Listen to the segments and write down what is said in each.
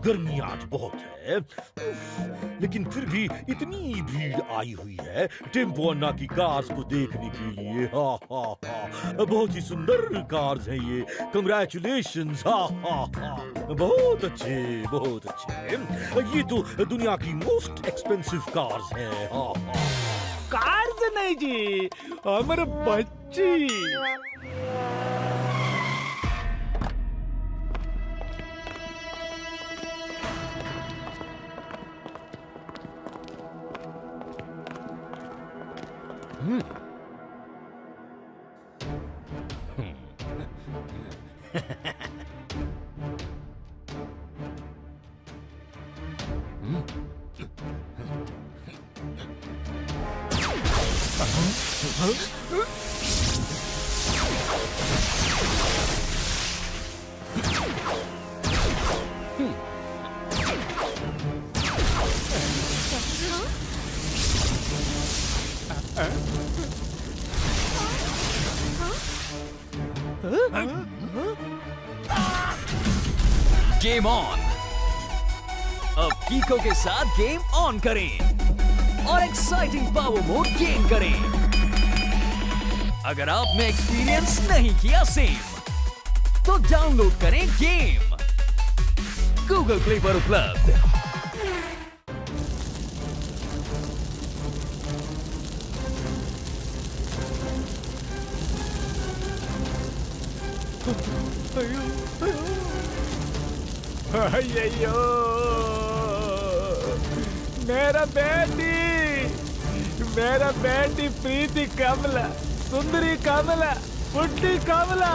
गर्मी आज बहुत है। उफ, लेकिन फिर भी इतनी भीड़ आई हुई है टेम्पो अन्ना की कार्स को देखने के लिए। हा हा हा, बहुत ही सुंदर कार्स हैं ये। कंग्रेचुलेशंस। हा हा हा, बहुत अच्छे, बहुत अच्छे। ये तो दुनिया की मोस्ट एक्सपेंसिव कार्स हैं। हा हा। कार्स नहीं जी, हमारे बच्ची। Game on. अब कीको के साथ गेम ऑन करें और एक्साइटिंग पावर मोड गेन करें। अगर आपने एक्सपीरियंस नहीं किया सेम, तो डाउनलोड करें गेम गूगल प्ले पर उपलब्ध। अय्यो, मेरा बेटी प्रीति कमला, सुंदरी कमला, बुड्ढी कमला।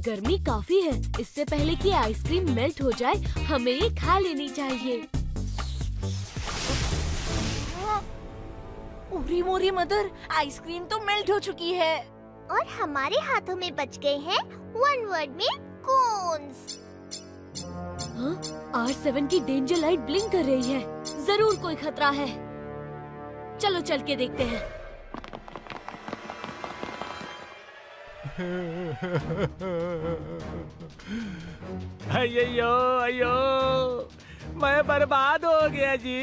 गर्मी काफी है, इससे पहले कि आइसक्रीम मेल्ट हो जाए हमें ये खा लेनी चाहिए। उरी मोरी मदर, आइसक्रीम तो मेल्ट हो चुकी है और हमारे हाथों में बच गए हैं वन वर्ड में कोन्स। हाँ? R7 की डेंजर लाइट ब्लिंक कर रही है, जरूर कोई खतरा है। चलो चल के देखते हैं। अय्यो अय्यो, मैं बर्बाद हो गया जी।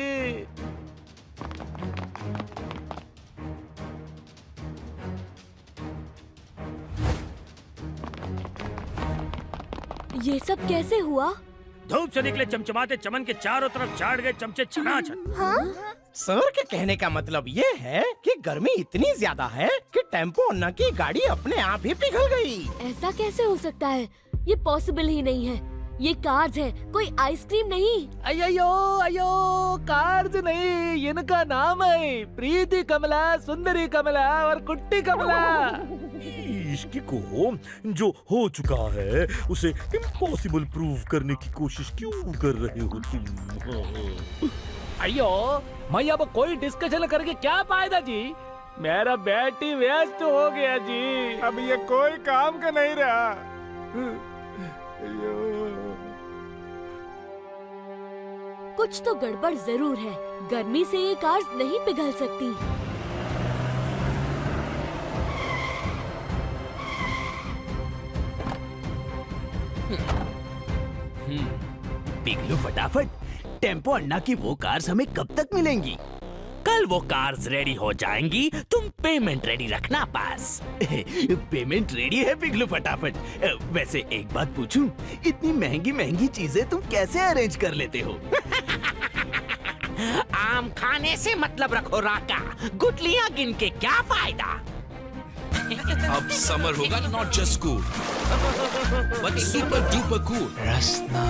ये सब कैसे हुआ? धूप से निकले चमचमाते चमन के चारों तरफ चाट गए चमचे छनाछन। हाँ? सर के कहने का मतलब ये है कि गर्मी इतनी ज्यादा है कि टेम्पो अन्ना की गाड़ी अपने आप ही पिघल गई। ऐसा कैसे हो सकता है? ये पॉसिबल ही नहीं है। ये कार्स है, कोई आइसक्रीम नहीं। अय्यो अयो, कार्स नहीं, इनका नाम है प्रीति कमला, सुंदरी कमला और कुट्टी कमला। इश्क को जो हो चुका है उसे इम्पॉसिबल प्रूव करने की कोशिश क्यों कर रहे हो तुम? अयो, मैं अब कोई डिस्कशन करके क्या फायदा जी? मेरा बेटी व्यस्त हो गया जी, अब ये कोई काम का नहीं रहा। अयो। कुछ तो गड़बड़ जरूर है। गर्मी से ये कार्स नहीं पिघल सकती। पिघलो फटाफट। टेम्पो अन्ना की वो कार्स हमें कब तक मिलेंगी? कल वो कार्स रेडी हो जाएंगी, तुम पेमेंट रेडी रखना पास। पेमेंट रेडी है पिघलो फटाफट। वैसे एक बात पूछूं, इतनी महंगी महंगी चीजें तुम कैसे अरेंज कर लेते हो? आम खाने से मतलब रखो राका, गुटलियां गिन के क्या फायदा? अब समर होगा not just cool but super duper cool. Rasna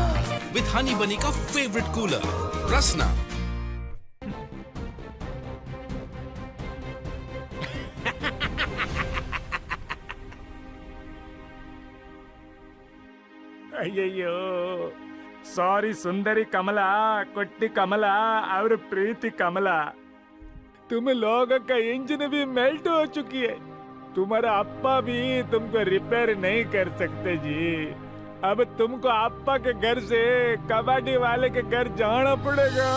with Honey बनी का फेवरेट कूलर रसना। अय्यो, सॉरी सुंदरी कमला, कुट्टी कमला और प्रीति कमला, तुम लोगों का इंजन भी मेल्ट हो चुकी है। तुम्हारा अप्पा भी तुमको रिपेयर नहीं कर सकते जी। अब तुमको आपा के घर से कबाड़ी वाले के घर जाना पड़ेगा।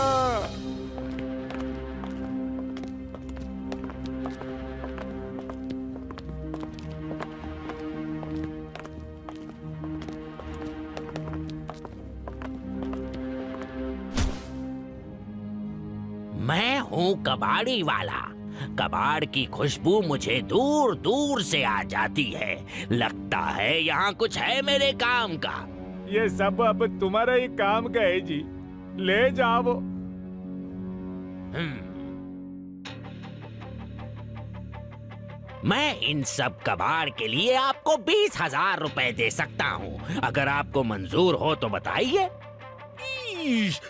मैं हूँ कबाड़ी वाला। कबाड़ की खुशबू मुझे दूर दूर से आ जाती है। लगता है यहाँ कुछ है मेरे काम का। ये सब अब तुम्हारा ही काम का है जी, ले जाओ। मैं इन सब कबाड़ के लिए आपको 20,000 रुपए दे सकता हूँ। अगर आपको मंजूर हो तो बताइए।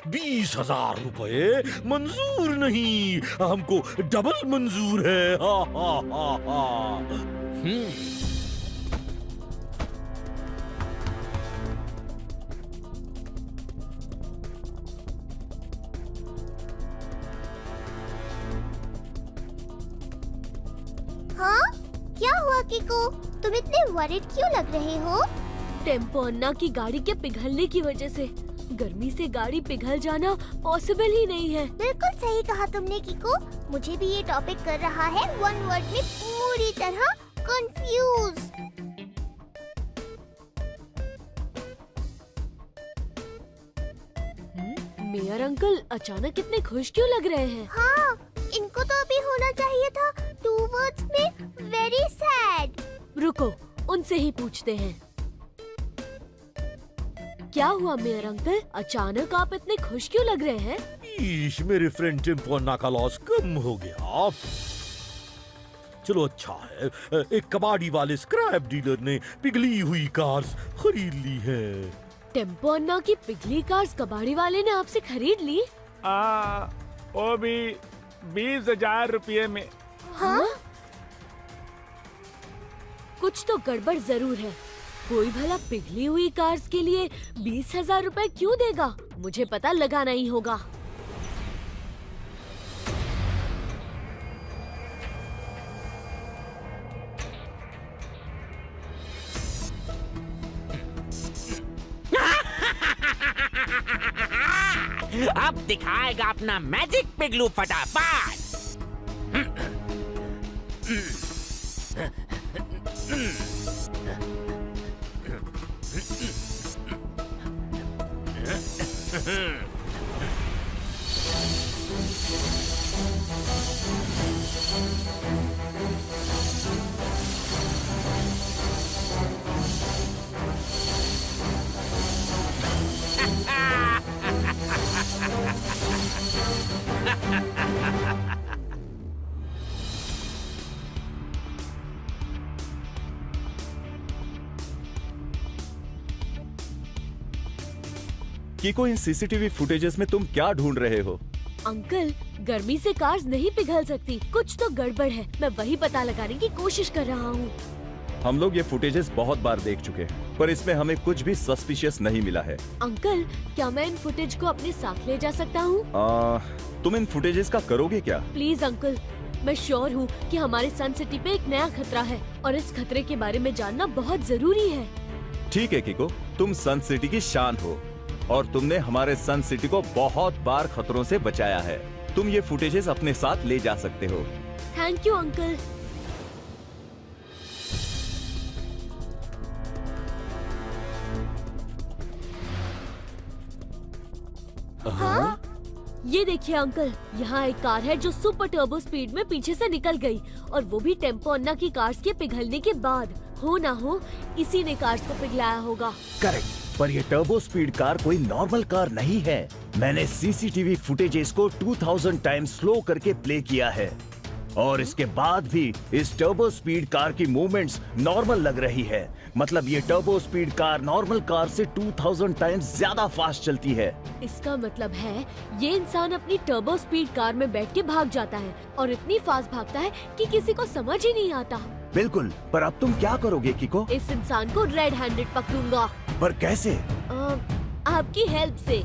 20,000 रुपए मंजूर नहीं, हमको डबल मंजूर है। हा हा हा हा। हाँ, क्या हुआ किको? तुम इतने वरीड क्यों लग रहे हो? टेम्पो अन्ना की गाड़ी के पिघलने की वजह से गर्मी से गाड़ी पिघल जाना पॉसिबल ही नहीं है। बिल्कुल सही कहा तुमने किको। मुझे भी ये टॉपिक कर रहा है वन वर्ड में पूरी तरह कंफ्यूज। मेयर अंकल अचानक इतने खुश क्यों लग रहे हैं? हाँ, इनको तो अभी होना चाहिए था 2 वर्ड्स में वेरी सैड। रुको, उनसे ही पूछते हैं। क्या हुआ मेयर अंकल? अचानक आप इतने खुश क्यों लग रहे हैं? मेरे फ्रेंड टेम्पो अन्ना का लॉस कम हो गया। चलो अच्छा है, एक कबाड़ी वाले स्क्रैप डीलर ने पिघली हुई कार्स खरीद ली है। टेम्पो अन्ना की पिघली कार्स कबाड़ी वाले ने आपसे खरीद ली? वो भी 20,000 रुपये में। हाँ? कुछ तो गड़बड़ जरूर है। कोई भला पिघली हुई कार्स के लिए 20,000 रुपए क्यों देगा? मुझे पता लगाना ही होगा। अब दिखाएगा अपना मैजिक पिगलू फटाफट। कीको, इन सीसीटीवी फुटेजेस में तुम क्या ढूंढ रहे हो? अंकल, गर्मी से कार्स नहीं पिघल सकती। कुछ तो गड़बड़ है। मैं वही पता लगाने की कोशिश कर रहा हूँ। हम लोग ये फुटेजेस बहुत बार देख चुके हैं, पर इसमें हमें कुछ भी सस्पिशियस नहीं मिला है। अंकल, क्या मैं इन फुटेज को अपने साथ ले जा सकता हूँ? तुम इन फुटेजेस का करोगे क्या? प्लीज अंकल, मैं श्योर हूँ कि हमारे सन सिटी पे एक नया खतरा है और इस खतरे के बारे में जानना बहुत जरूरी है। ठीक है कीको, तुम सन सिटी की शान हो और तुमने हमारे सन सिटी को बहुत बार खतरों से बचाया है। तुम ये फुटेजेस अपने साथ ले जा सकते हो। Thank you uncle. हाँ? ये देखिए अंकल, यहाँ एक कार है जो सुपर टर्बो स्पीड में पीछे से निकल गई, और वो भी टेम्पो अन्ना की कार्स के पिघलने के बाद। हो ना हो इसी ने कार्स को पिघलाया होगा। करेक्ट, पर ये टर्बो स्पीड कार कोई नॉर्मल कार नहीं है। मैंने सीसीटीवी फुटेजेस को 2000 टाइम्स स्लो करके प्ले किया है और इसके बाद भी इस टर्बो स्पीड कार की मूवमेंट्स नॉर्मल लग रही है। मतलब ये turbo speed car normal car से 2000 टाइम्स ज्यादा फास्ट चलती है। इसका मतलब है ये इंसान अपनी टर्बो स्पीड कार में बैठ के भाग जाता है और इतनी फास्ट भागता है कि किसी को समझ ही नहीं आता। बिल्कुल, पर अब तुम क्या करोगे कीको? इस इंसान को रेड हैंडेड पकड़ूंगा। पर कैसे? आपकी हेल्प से।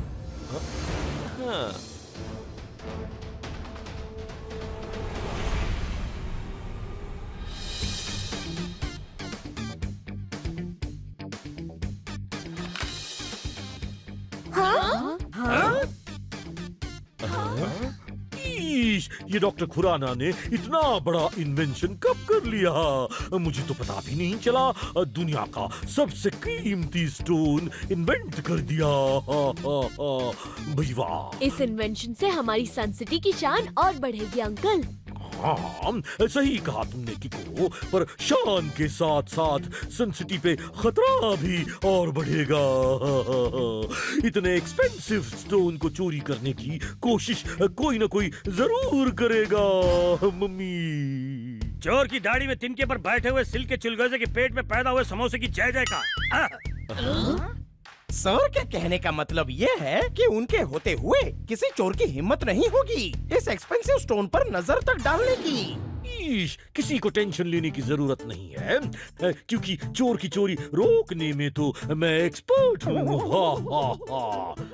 हाँ। ये डॉक्टर खुराना ने इतना बड़ा इन्वेंशन कब कर लिया? मुझे तो पता भी नहीं चला। दुनिया का सबसे कीमती स्टोन इन्वेंट कर दिया। भाई वाह! इस इन्वेंशन से हमारी सन सिटी की शान और बढ़ेगी अंकल। हाँ, सही कहा तुमने किको, पर शान के साथ साथ सन सिटी पे खतरा भी और बढ़ेगा। इतने एक्सपेंसिव स्टोन को चोरी करने की कोशिश कोई ना कोई जरूर करेगा। मम्मी, चोर की दाढ़ी में तिनके पर बैठे हुए सिल्क के चिलगोजे के पेट में पैदा हुए समोसे की जय जयकार। सर के कहने का मतलब ये है कि उनके होते हुए किसी चोर की हिम्मत नहीं होगी इस एक्सपेंसिव स्टोन पर नजर तक डालने की। किसी को टेंशन लेने की जरूरत नहीं है, क्योंकि चोर की चोरी रोकने में तो मैं एक्सपर्ट हूँ।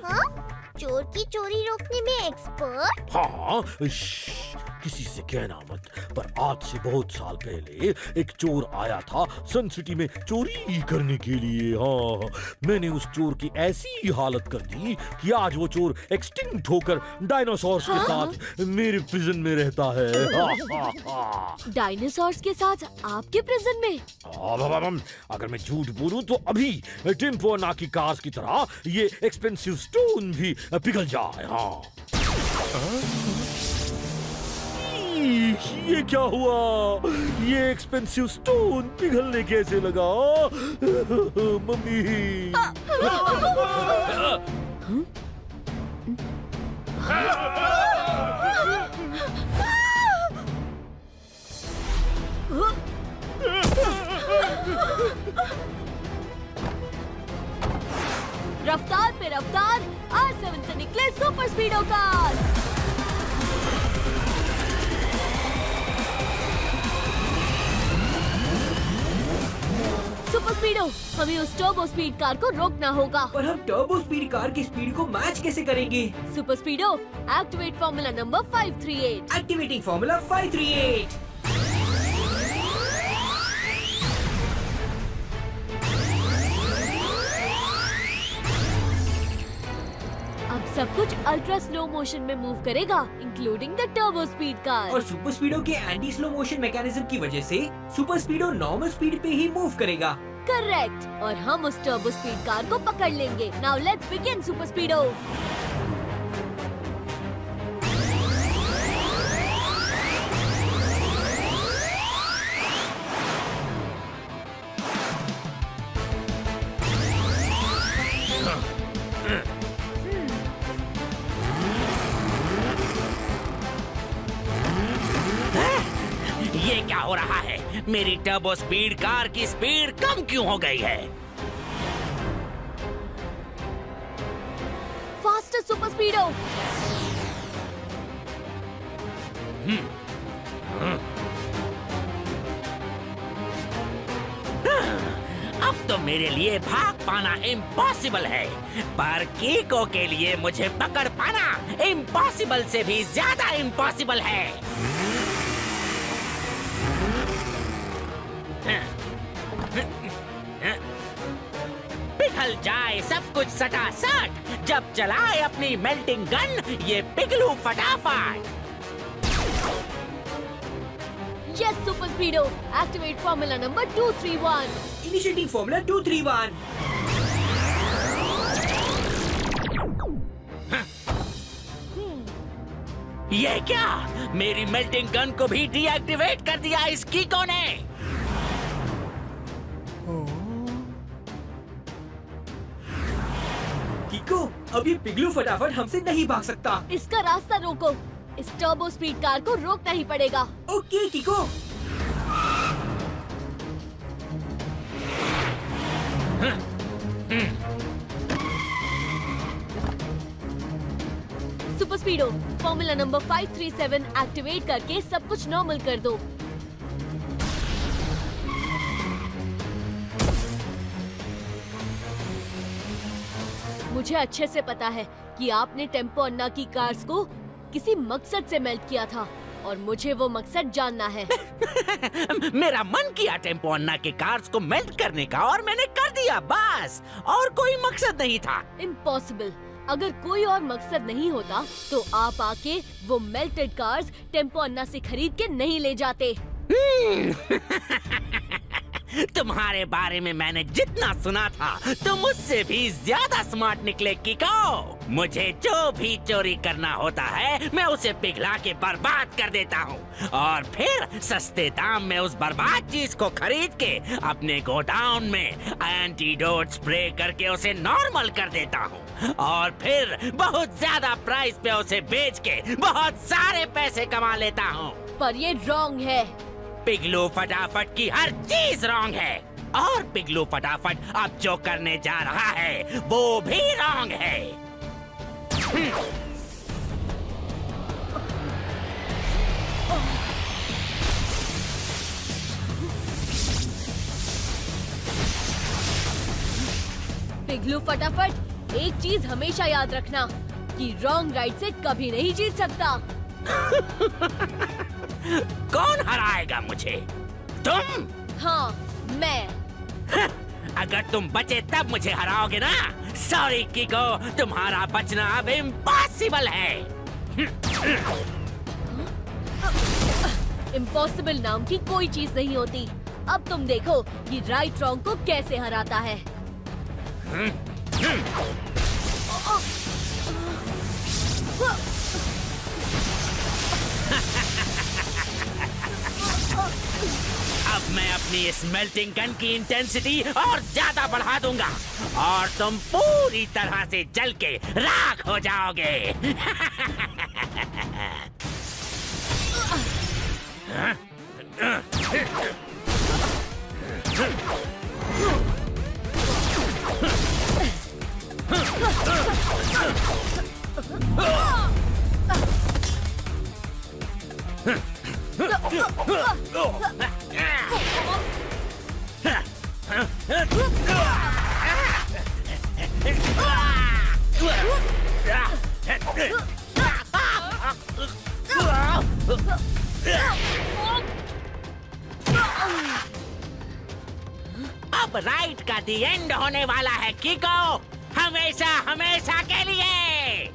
हाँ? चोर की चोरी रोकने में एक्सपर्ट? हाँ, किसी से कहना मत, पर आज से बहुत साल पहले एक चोर आया था सन सिटी में चोरी करने के लिए। हाँ, मैंने उस चोर की ऐसी हालत कर दी कि आज वो चोर एक्सटिंक्ट होकर डायनासोर्स के साथ मेरे प्रिजन में रहता है। डायनासोर्स के साथ आपके प्रिजन में? अगर मैं झूठ बोलूं तो अभी टेम्पो नाकी कार्स की तरह ये एक्सपेंसिव स्टोन भी पिघल जाए। हाँ, ये क्या हुआ? ये एक्सपेंसिव स्टोन पिघलने कैसे लगा? मम्मी, रफ्तार पे रफ्तार, R7 से निकले सुपर स्पीडो कार। सुपर स्पीडो, हमें उस टर्बो स्पीड कार को रोकना होगा। पर हम टर्बो स्पीड कार की स्पीड को मैच कैसे करेंगे? Super Speedo, activate formula number 538। Activating formula 538। अब सब कुछ अल्ट्रा स्लो मोशन में मूव करेगा, including the turbo speed car. और सुपर स्पीडो के एंटी स्लो मोशन मैकेनिज्म की वजह से सुपर स्पीडो नॉर्मल स्पीड पे ही मूव करेगा। करेक्ट, और हम उस टर्बो स्पीड कार को पकड़ लेंगे। Now let's begin super स्पीडो। ये क्या हो रहा है? मेरी टर्बो स्पीड कार की स्पीड कम क्यों हो गई है? Faster super स्पीडो। अब तो मेरे लिए भाग पाना इम्पॉसिबल है, पर कीको के लिए मुझे पकड़ पाना इम्पॉसिबल से भी ज्यादा इम्पॉसिबल है। पिघल जाए सब कुछ सटासट, जब चलाए अपनी मेल्टिंग गन, ये पिघलू फटाफट। Yes Super Speedo, activate formula number 231। Initiating formula 231। ये क्या? मेरी मेल्टिंग गन को भी डीएक्टिवेट कर दिया इस कीको ने। कीको, अब ये पिघलू फटाफट हमसे नहीं भाग सकता। इसका रास्ता रोको, इस टर्बो स्पीड कार को रोकना ही पड़ेगा। Okay कीको। Super स्पीडो, formula number 537 activate करके सब कुछ नॉर्मल कर दो। मुझे अच्छे से पता है कि आपने टेम्पो अन्ना की कार्स को किसी मकसद से मेल्ट किया था, और मुझे वो मकसद जानना है। मेरा मन किया टेम्पो अन्ना के कार्स को मेल्ट करने का, और मैंने कर दिया बस, और कोई मकसद नहीं था। इम्पॉसिबल। अगर कोई और मकसद नहीं होता तो आप आके वो मेल्टेड कार्स टेम्पो अन्ना से खरीद के नहीं ले जाते। तुम्हारे बारे में मैंने जितना सुना था तुम मुझसे भी ज्यादा स्मार्ट निकले किको। मुझे जो भी चोरी करना होता है मैं उसे पिघला के बर्बाद कर देता हूँ और फिर सस्ते दाम में उस बर्बाद चीज को खरीद के अपने गोडाउन में एंटीडोट स्प्रे करके उसे नॉर्मल कर देता हूँ और फिर बहुत ज्यादा प्राइस पे उसे बेच के बहुत सारे पैसे कमा लेता हूँ। पर ये रॉन्ग है। पिगलू फटाफट की हर चीज रॉन्ग है और पिगलू फटाफट अब जो करने जा रहा है वो भी रॉन्ग है। पिगलू फटाफट, एक चीज हमेशा याद रखना कि रॉन्ग राइट से कभी नहीं जीत सकता। कौन हराएगा मुझे? तुम? हाँ, मैं। अगर तुम बचे तब मुझे हराओगे ना? सॉरी किको, तुम्हारा बचना अब इम्पॉसिबल है। इम्पॉसिबल नाम की कोई चीज नहीं होती। अब तुम देखो कि राइट रॉन्ग को कैसे हराता है। अब मैं अपनी इस मेल्टिंग गन की इंटेंसिटी और ज्यादा बढ़ा दूंगा और तुम पूरी तरह से जल के राख हो जाओगे। अब राइट का दी एंड होने वाला है किको, हमेशा हमेशा के लिए।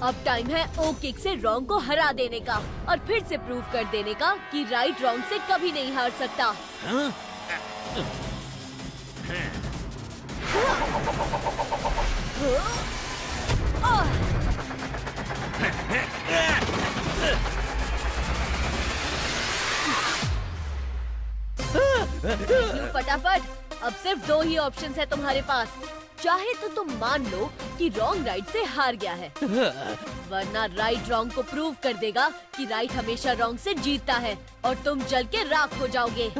अब टाइम है ओ किक से रॉन्ग को हरा देने का और फिर से प्रूव कर देने का कि राइट रॉन्ग से कभी नहीं हार सकता। फटाफट, अब सिर्फ 2 ही ऑप्शंस है तुम्हारे पास। चाहे तो तुम मान लो कि रॉन्ग राइट से हार गया है, वरना राइट रॉन्ग को प्रूव कर देगा कि राइट हमेशा रॉन्ग से जीतता है और तुम जल के राख हो जाओगे।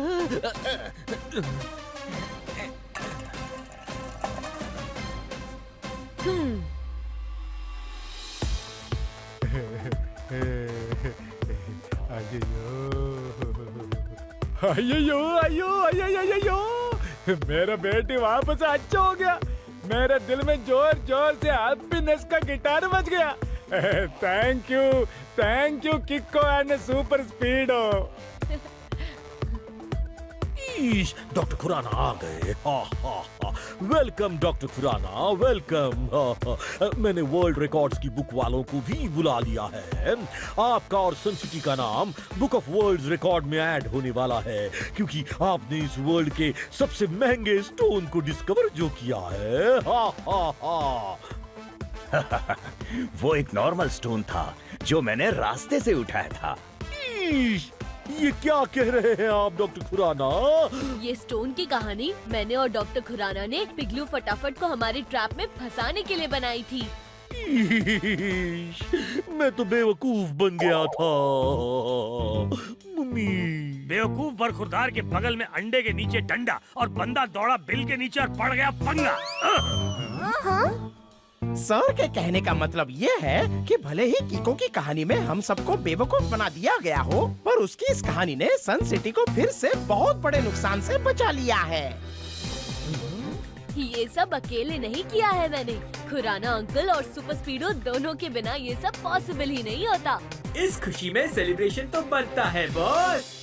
अयो, मेरा बेटी वापस अच्छा हो गया। मेरे दिल में जोर जोर से हैप्पीनेस का गिटार बज गया। Thank you Kiko and Super Speedo. Doctor Khurana आ गए। Welcome doctor Khurana, welcome. मैंने वर्ल्ड रिकॉर्ड्स की बुक वालों को भी बुला लिया है। आपका और सन सिटी का नाम बुक ऑफ वर्ल्ड रिकॉर्ड में ऐड होने वाला है क्योंकि आपने इस वर्ल्ड के सबसे महंगे स्टोन को डिस्कवर जो किया है। वो एक नॉर्मल स्टोन था जो मैंने रास्ते से उठाया था। ये क्या कह रहे हैं आप डॉक्टर खुराना? ये स्टोन की कहानी मैंने और डॉक्टर खुराना ने पिगलू फटाफट को हमारे ट्रैप में फंसाने के लिए बनाई थी। मैं तो बेवकूफ बन गया था। मम्मी, बेवकूफ बरखुरदार के बगल में अंडे के नीचे डंडा और बंदा दौड़ा बिल के नीचे और पड़ गया पंगा। सर के कहने का मतलब ये है कि भले ही किको की कहानी में हम सबको बेवकूफ बना दिया गया हो, पर उसकी इस कहानी ने सन सिटी को फिर से बहुत बड़े नुकसान से बचा लिया है। ये सब अकेले नहीं किया है मैंने। खुराना अंकल और सुपर स्पीडो दोनों के बिना ये सब पॉसिबल ही नहीं होता। इस खुशी में सेलिब्रेशन तो बनता है बॉस।